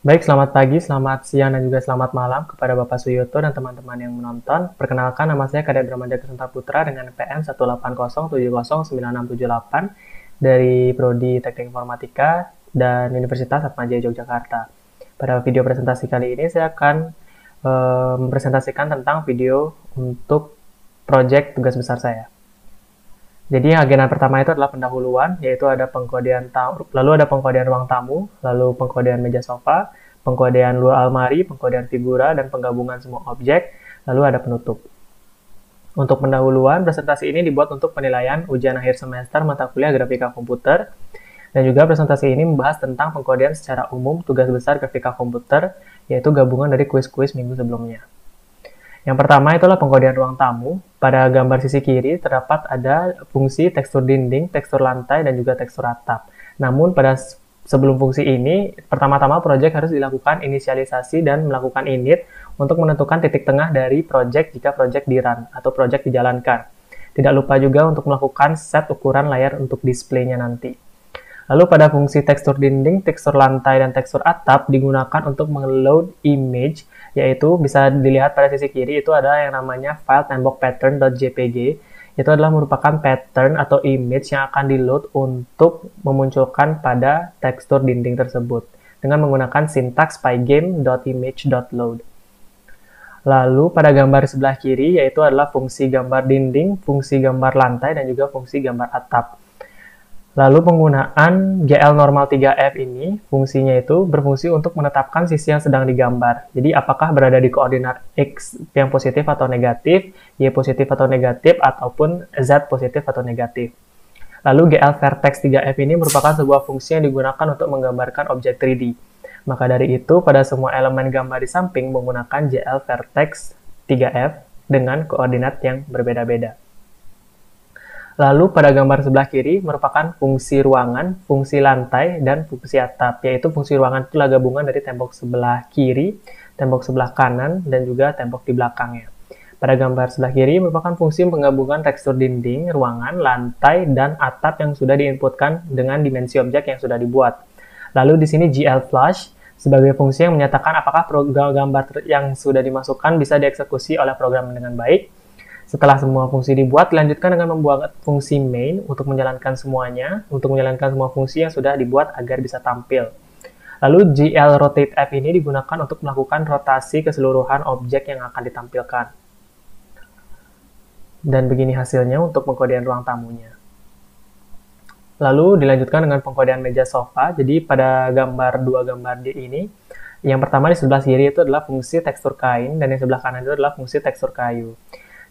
Baik, selamat pagi, selamat siang, dan juga selamat malam kepada Bapak Suyoto dan teman-teman yang menonton. Perkenalkan, nama saya Kadep Remaja Kesenta Putra dengan PM 180709678 dari Prodi Teknik Informatika dan Universitas Atmajaya Yogyakarta. Pada video presentasi kali ini, saya akan mempresentasikan tentang video untuk proyek tugas besar saya. Jadi agenda pertama itu adalah pendahuluan, yaitu ada pengkodean tamu, lalu ada pengkodean ruang tamu, lalu pengkodean meja sofa, pengkodean luar almari, pengkodean figura, dan penggabungan semua objek, lalu ada penutup. Untuk pendahuluan, presentasi ini dibuat untuk penilaian ujian akhir semester mata kuliah grafika komputer, dan juga presentasi ini membahas tentang pengkodean secara umum tugas besar grafika komputer, yaitu gabungan dari kuis-kuis minggu sebelumnya. Yang pertama itulah pengkodean ruang tamu. Pada gambar sisi kiri terdapat ada fungsi tekstur dinding, tekstur lantai, dan juga tekstur atap. Namun pada sebelum fungsi ini, pertama-tama proyek harus dilakukan inisialisasi dan melakukan init untuk menentukan titik tengah dari proyek jika proyek di run atau proyek dijalankan. Tidak lupa juga untuk melakukan set ukuran layar untuk displaynya nanti. Lalu pada fungsi tekstur dinding, tekstur lantai, dan tekstur atap digunakan untuk meng-load image, yaitu bisa dilihat pada sisi kiri itu ada yang namanya file tembok pattern.jpg. Itu adalah merupakan pattern atau image yang akan di-load untuk memunculkan pada tekstur dinding tersebut dengan menggunakan sintaks pygame.image.load. Lalu pada gambar sebelah kiri yaitu adalah fungsi gambar dinding, fungsi gambar lantai, dan juga fungsi gambar atap. Lalu penggunaan GL normal 3F ini fungsinya itu berfungsi untuk menetapkan sisi yang sedang digambar. Jadi apakah berada di koordinat X yang positif atau negatif, Y positif atau negatif, ataupun Z positif atau negatif. Lalu GL vertex 3F ini merupakan sebuah fungsi yang digunakan untuk menggambarkan objek 3D. Maka dari itu, pada semua elemen gambar di samping menggunakan GL vertex 3F dengan koordinat yang berbeda-beda. Lalu pada gambar sebelah kiri merupakan fungsi ruangan, fungsi lantai, dan fungsi atap, yaitu fungsi ruangan itulah gabungan dari tembok sebelah kiri, tembok sebelah kanan, dan juga tembok di belakangnya. Pada gambar sebelah kiri merupakan fungsi penggabungan tekstur dinding, ruangan, lantai, dan atap yang sudah diinputkan dengan dimensi objek yang sudah dibuat. Lalu di sini GL Flash sebagai fungsi yang menyatakan apakah gambar yang sudah dimasukkan bisa dieksekusi oleh program dengan baik. Setelah semua fungsi dibuat, dilanjutkan dengan membuat fungsi main untuk menjalankan semuanya, untuk menjalankan semua fungsi yang sudah dibuat agar bisa tampil. Lalu GL Rotate F ini digunakan untuk melakukan rotasi keseluruhan objek yang akan ditampilkan. Dan begini hasilnya untuk pengkodean ruang tamunya. Lalu dilanjutkan dengan pengkodean meja sofa. Jadi pada dua gambar ini, yang pertama di sebelah kiri itu adalah fungsi tekstur kain, dan yang sebelah kanan itu adalah fungsi tekstur kayu.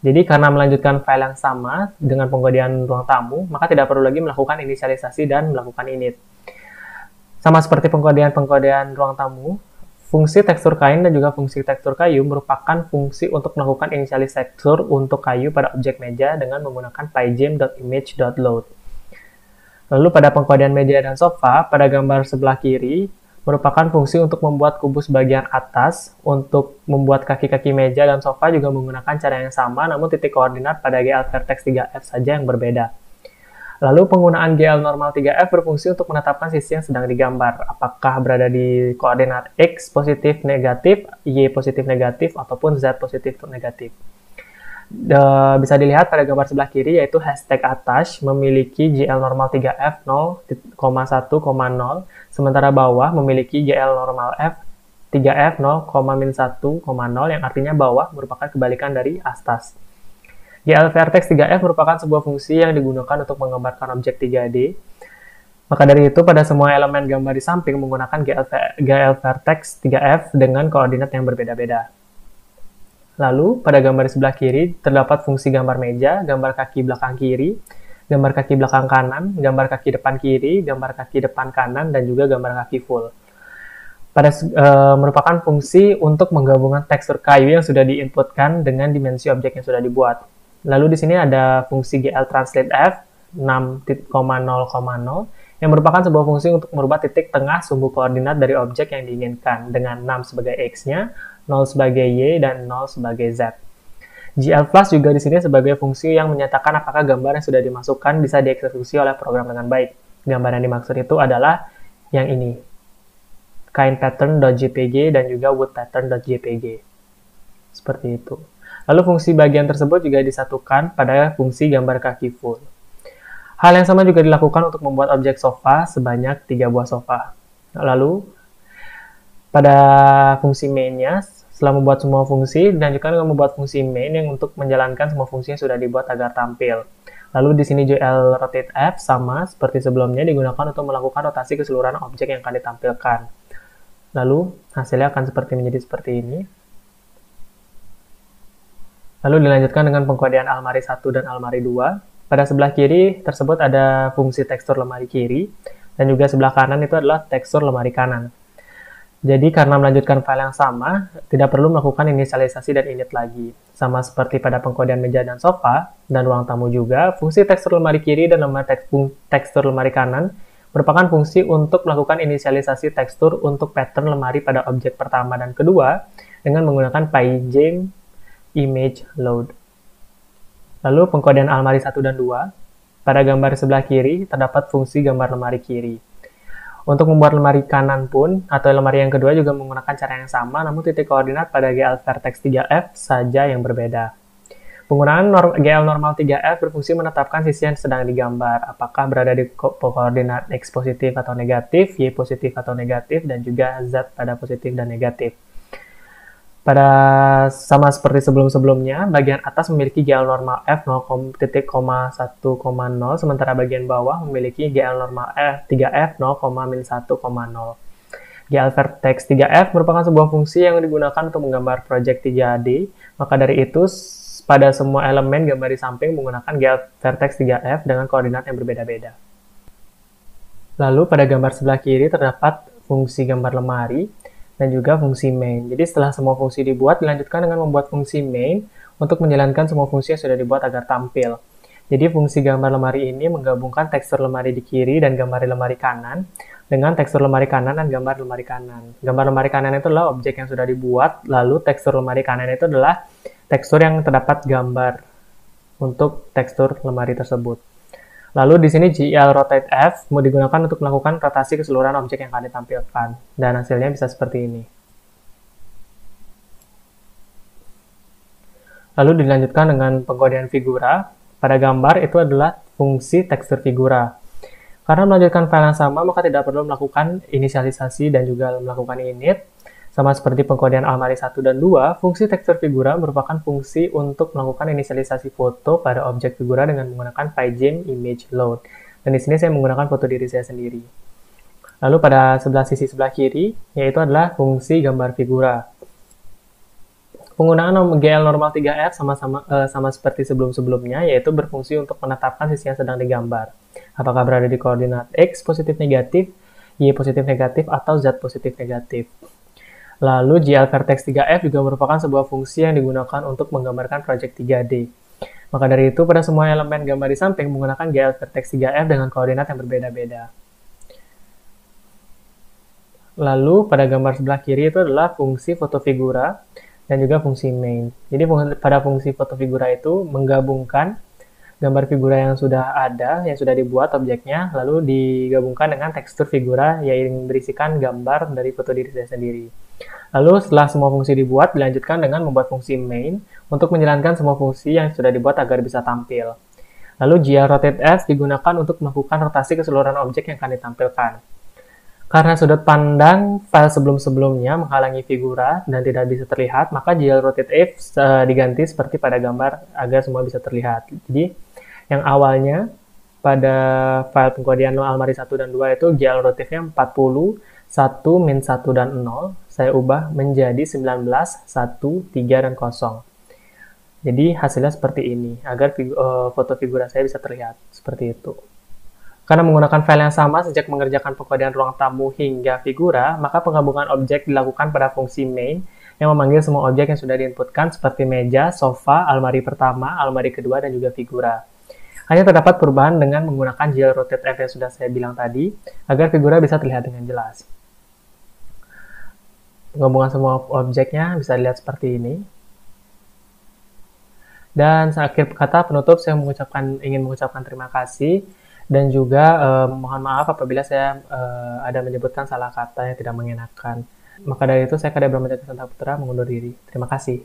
Jadi karena melanjutkan file yang sama dengan pengkodean ruang tamu, maka tidak perlu lagi melakukan inisialisasi dan melakukan init. Sama seperti pengkodean ruang tamu, fungsi tekstur kain dan juga fungsi tekstur kayu merupakan fungsi untuk melakukan inisialisasi tekstur untuk kayu pada objek meja dengan menggunakan pygame.image.load. Lalu pada pengkodean meja dan sofa, pada gambar sebelah kiri, merupakan fungsi untuk membuat kubus bagian atas. Untuk membuat kaki-kaki meja dan sofa juga menggunakan cara yang sama, namun titik koordinat pada GL vertex 3F saja yang berbeda. Lalu penggunaan GL normal 3F berfungsi untuk menetapkan sisi yang sedang digambar, apakah berada di koordinat X positif negatif, Y positif negatif, ataupun Z positif negatif. Bisa dilihat pada gambar sebelah kiri yaitu hashtag attach memiliki GL normal 3F 0,1,0, sementara bawah memiliki GL normal F 3F 0,-1,0 yang artinya bawah merupakan kebalikan dari atas. GL vertex 3F merupakan sebuah fungsi yang digunakan untuk menggambarkan objek 3D. Maka dari itu pada semua elemen gambar di samping menggunakan GL vertex 3F dengan koordinat yang berbeda-beda. Lalu, pada gambar di sebelah kiri, terdapat fungsi gambar meja, gambar kaki belakang kiri, gambar kaki belakang kanan, gambar kaki depan kiri, gambar kaki depan kanan, dan juga gambar kaki full. Merupakan fungsi untuk menggabungkan tekstur kayu yang sudah diinputkan dengan dimensi objek yang sudah dibuat. Lalu di sini ada fungsi GL Translate F 6,0,0 yang merupakan sebuah fungsi untuk merubah titik tengah sumbu koordinat dari objek yang diinginkan dengan 6 sebagai X-nya, 0 sebagai Y, dan 0 sebagai Z. GL Flash juga di sini sebagai fungsi yang menyatakan apakah gambar yang sudah dimasukkan bisa dieksekusi oleh program dengan baik. Gambar yang dimaksud itu adalah yang ini. kain-pattern.jpg dan juga wood-pattern.jpg. Seperti itu. Lalu fungsi bagian tersebut juga disatukan pada fungsi gambar kaki full. Hal yang sama juga dilakukan untuk membuat objek sofa sebanyak 3 buah sofa. Lalu, pada fungsi main-nya, setelah membuat semua fungsi, dilanjutkan dengan membuat fungsi main yang untuk menjalankan semua fungsi yang sudah dibuat agar tampil. Lalu di sini GL rotate F sama seperti sebelumnya digunakan untuk melakukan rotasi keseluruhan objek yang akan ditampilkan. Lalu hasilnya akan menjadi seperti ini. Lalu dilanjutkan dengan pengkodean almari 1 dan almari 2. Pada sebelah kiri tersebut ada fungsi tekstur lemari kiri dan juga sebelah kanan itu adalah tekstur lemari kanan. Jadi karena melanjutkan file yang sama, tidak perlu melakukan inisialisasi dan init lagi. Sama seperti pada pengkodean meja dan sofa, dan ruang tamu juga, fungsi tekstur lemari kiri dan tekstur lemari kanan merupakan fungsi untuk melakukan inisialisasi tekstur untuk pattern lemari pada objek pertama dan kedua dengan menggunakan pygame image load. Lalu pengkodean almari 1 dan 2, pada gambar sebelah kiri terdapat fungsi gambar lemari kiri. Untuk membuat lemari kanan pun, atau lemari yang kedua juga menggunakan cara yang sama, namun titik koordinat pada GL vertex 3F saja yang berbeda. Penggunaan GL normal 3F berfungsi menetapkan sisi yang sedang digambar, apakah berada di koordinat X positif atau negatif, Y positif atau negatif, dan juga Z pada positif dan negatif. Pada sama seperti sebelum-sebelumnya, bagian atas memiliki GL normal F 0,1,0, sementara bagian bawah memiliki GL normal F 3F 0,-1,0. GL vertex 3F merupakan sebuah fungsi yang digunakan untuk menggambar proyek 3D, maka dari itu pada semua elemen gambar di samping menggunakan GL vertex 3F dengan koordinat yang berbeda-beda. Lalu pada gambar sebelah kiri terdapat fungsi gambar lemari dan juga fungsi main. Jadi setelah semua fungsi dibuat, dilanjutkan dengan membuat fungsi main untuk menjalankan semua fungsi yang sudah dibuat agar tampil. Jadi fungsi gambar lemari ini menggabungkan tekstur lemari di kiri dan gambar lemari kanan dengan tekstur lemari kanan dan gambar lemari kanan. Gambar lemari kanan itu adalah objek yang sudah dibuat, lalu tekstur lemari kanan itu adalah tekstur yang terdapat gambar untuk tekstur lemari tersebut. Lalu di sini GL rotate F mau digunakan untuk melakukan rotasi keseluruhan objek yang akan ditampilkan. Dan hasilnya bisa seperti ini. Lalu dilanjutkan dengan pengkodean figura. Pada gambar itu adalah fungsi tekstur figura. Karena melanjutkan file yang sama, maka tidak perlu melakukan inisialisasi dan juga melakukan init. Sama seperti pengkodean almari 1 dan 2, fungsi tekstur figura merupakan fungsi untuk melakukan inisialisasi foto pada objek figura dengan menggunakan pygame image load. Dan di sini saya menggunakan foto diri saya sendiri. Lalu pada sisi sebelah kiri, yaitu adalah fungsi gambar figura. Penggunaan GL normal 3F sama seperti sebelum-sebelumnya, yaitu berfungsi untuk menetapkan sisi yang sedang digambar. Apakah berada di koordinat X positif negatif, Y positif negatif, atau Z positif negatif. Lalu GL vertex 3F juga merupakan sebuah fungsi yang digunakan untuk menggambarkan proyek 3D. Maka dari itu, pada semua elemen gambar di samping menggunakan GL vertex 3F dengan koordinat yang berbeda-beda. Lalu pada gambar sebelah kiri itu adalah fungsi foto figura dan juga fungsi main. Jadi pada fungsi foto figura itu menggabungkan gambar figura yang sudah ada, yang sudah dibuat objeknya, lalu digabungkan dengan tekstur figura yang berisikan gambar dari foto diri saya sendiri. Lalu setelah semua fungsi dibuat, dilanjutkan dengan membuat fungsi main untuk menjalankan semua fungsi yang sudah dibuat agar bisa tampil. Lalu GL rotate F digunakan untuk melakukan rotasi keseluruhan objek yang akan ditampilkan. Karena sudut pandang file sebelum-sebelumnya menghalangi figura dan tidak bisa terlihat, maka GL rotate F diganti seperti pada gambar agar semua bisa terlihat. Jadi, yang awalnya pada file pengkodean almari 1 dan 2 itu GL rotate-nya 40, 1, min 1, dan 0, saya ubah menjadi 19, 1, 3, dan 0. Jadi hasilnya seperti ini, agar foto figura saya bisa terlihat, seperti itu. Karena menggunakan file yang sama sejak mengerjakan pengkodean ruang tamu hingga figura, maka penggabungan objek dilakukan pada fungsi main yang memanggil semua objek yang sudah diinputkan seperti meja, sofa, almari pertama, almari kedua, dan juga figura. Hanya terdapat perubahan dengan menggunakan GL rotate F yang sudah saya bilang tadi, agar figura bisa terlihat dengan jelas. Penggabungan semua objeknya bisa dilihat seperti ini. Dan akhir kata penutup, saya ingin mengucapkan terima kasih. Dan juga mohon maaf apabila saya ada menyebutkan salah kata yang tidak mengenakan. Maka dari itu saya Kadek Brahmajati Santa Putra mengundur diri. Terima kasih.